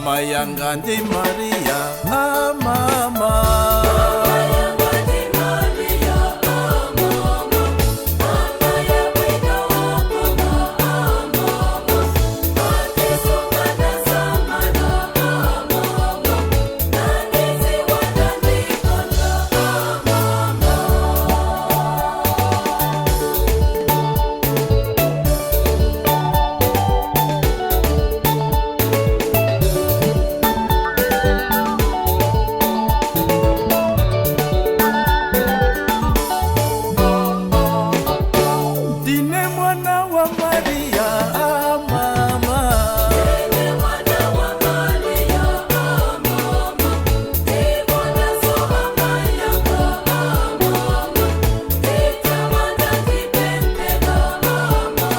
Amayanga ndi Maria, mama. Dine mwana wa Maria, mama. Dine mwana wa Maria, mama. Dibona soha mayanga, mama. Ditamanda dipempega, mama.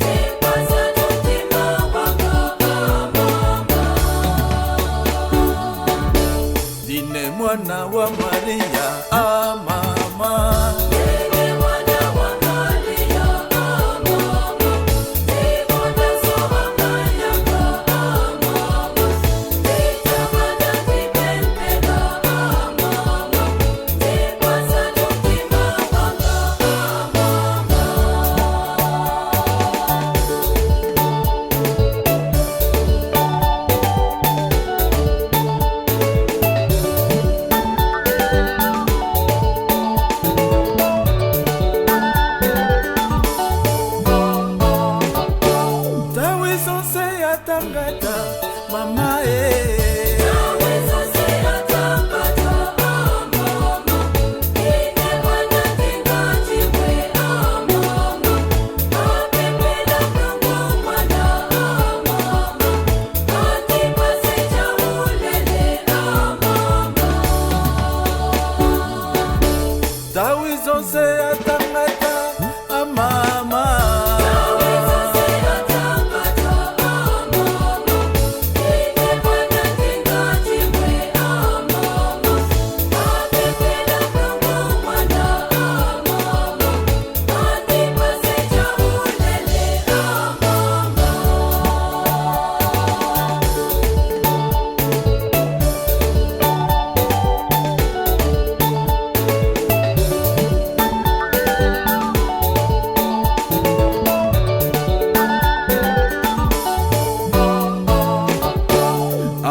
Dipasa dutima wanga, mama. Tangata, mama Tawi zonse atangata, mama.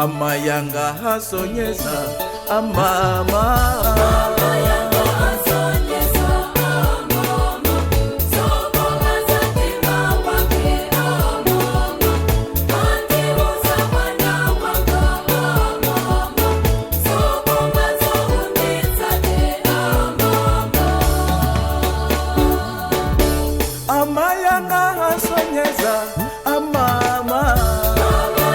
Amayanga hasonyeza, mama. Amayanga hasonyeza, mama. Sobola zatima wake, mama. Antibuza mwana wanga, mama. Sobola zohunizade, mama. Amayanga hasonyeza, mama. Mama,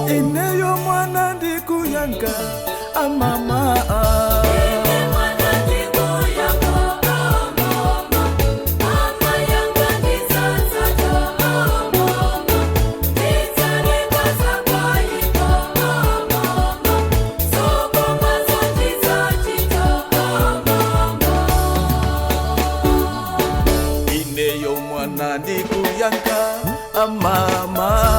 Dine mwana ndikuyanga, mama. Amayanga ndizazata, mama. Ndizalekaza kwayika, mama. Sokonga zondizachita, mama. ineyo mwana ndikuyanga, mama.